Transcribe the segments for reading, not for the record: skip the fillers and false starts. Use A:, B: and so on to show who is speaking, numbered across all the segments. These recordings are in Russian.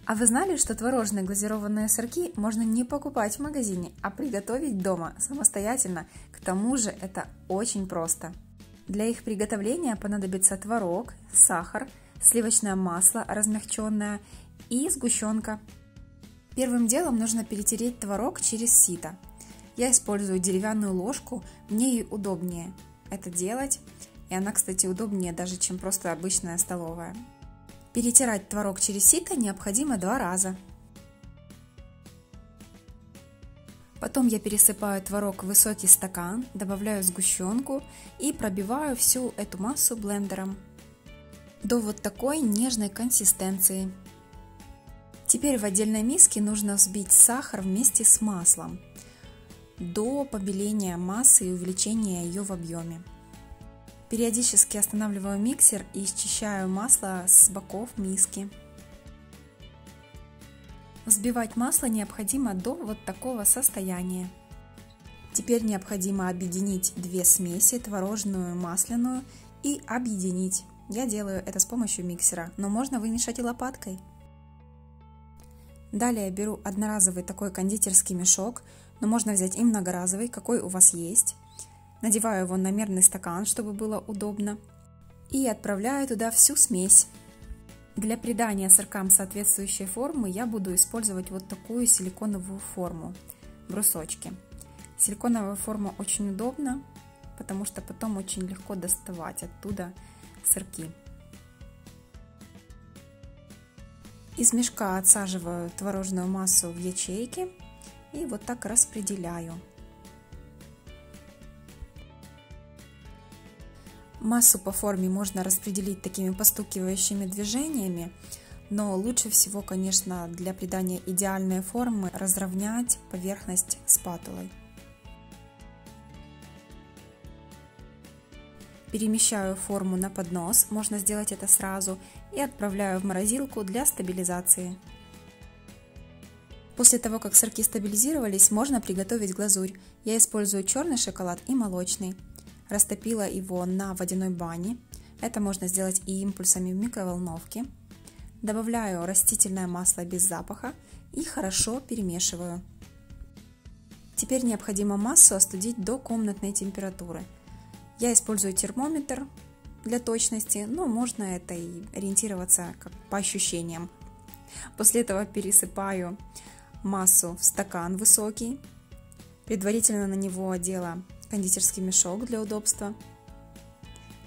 A: А вы знали, что творожные глазированные сырки можно не покупать в магазине, а приготовить дома самостоятельно? К тому же это очень просто. Для их приготовления понадобится творог, сахар, сливочное масло размягченное и сгущенка. Первым делом нужно перетереть творог через сито. Я использую деревянную ложку, мне ей удобнее это делать, и она, кстати, удобнее даже, чем просто обычная столовая. Перетирать творог через сито необходимо 2 раза. Потом я пересыпаю творог в высокий стакан, добавляю сгущенку и пробиваю всю эту массу блендером до вот такой нежной консистенции. Теперь в отдельной миске нужно взбить сахар вместе с маслом до побеления массы и увеличения ее в объеме. Периодически останавливаю миксер и счищаю масло с боков миски. Взбивать масло необходимо до вот такого состояния. Теперь необходимо объединить 2 смеси, творожную и масляную, и объединить. Я делаю это с помощью миксера, но можно вымешать и лопаткой. Далее беру одноразовый такой кондитерский мешок, но можно взять и многоразовый, какой у вас есть. Надеваю его на мерный стакан, чтобы было удобно, и отправляю туда всю смесь. Для придания сыркам соответствующей формы я буду использовать вот такую силиконовую форму, брусочки. Силиконовая форма очень удобна, потому что потом очень легко доставать оттуда сырки. Из мешка отсаживаю творожную массу в ячейки и вот так распределяю. Массу по форме можно распределить такими постукивающими движениями, но лучше всего, конечно, для придания идеальной формы разровнять поверхность спатулой. Перемещаю форму на поднос, можно сделать это сразу, и отправляю в морозилку для стабилизации. После того, как сырки стабилизировались, можно приготовить глазурь. Я использую черный шоколад и молочный. Растопила его на водяной бане. Это можно сделать и импульсами в микроволновке. Добавляю растительное масло без запаха и хорошо перемешиваю. Теперь необходимо массу остудить до комнатной температуры. Я использую термометр для точности, но можно это и ориентироваться как по ощущениям. После этого пересыпаю массу в стакан высокий. Предварительно на него одела кондитерский мешок для удобства.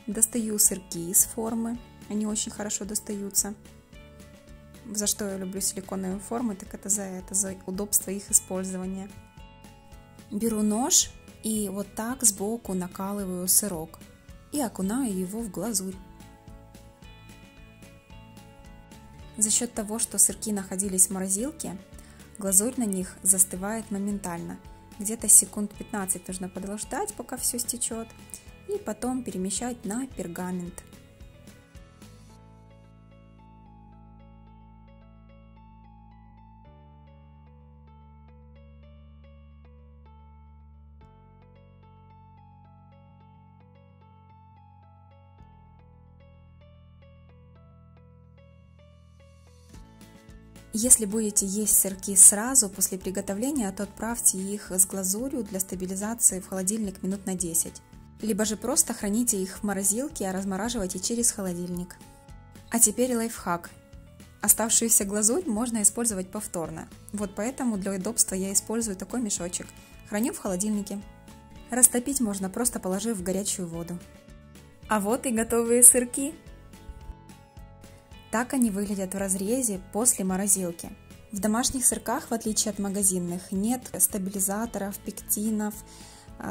A: Достаю сырки из формы, они очень хорошо достаются. За что я люблю силиконовые формы, так это за удобство их использования. Беру нож и вот так сбоку накалываю сырок и окунаю его в глазурь. За счет того, что сырки находились в морозилке, глазурь на них застывает моментально. Где-то секунд 15 нужно подождать, пока все стечет, и потом перемещать на пергамент. Если будете есть сырки сразу после приготовления, то отправьте их с глазурью для стабилизации в холодильник минут на 10. Либо же просто храните их в морозилке, а размораживайте через холодильник. А теперь лайфхак. Оставшуюся глазурь можно использовать повторно. Вот поэтому для удобства я использую такой мешочек. Храню в холодильнике. Растопить можно, просто положив в горячую воду. А вот и готовые сырки. Так они выглядят в разрезе после морозилки. В домашних сырках, в отличие от магазинных, нет стабилизаторов, пектинов,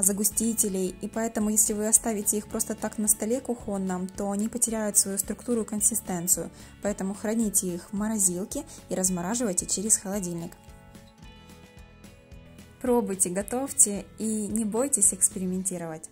A: загустителей, и поэтому, если вы оставите их просто так на столе кухонном, то они потеряют свою структуру и консистенцию, поэтому храните их в морозилке и размораживайте через холодильник. Пробуйте, готовьте и не бойтесь экспериментировать.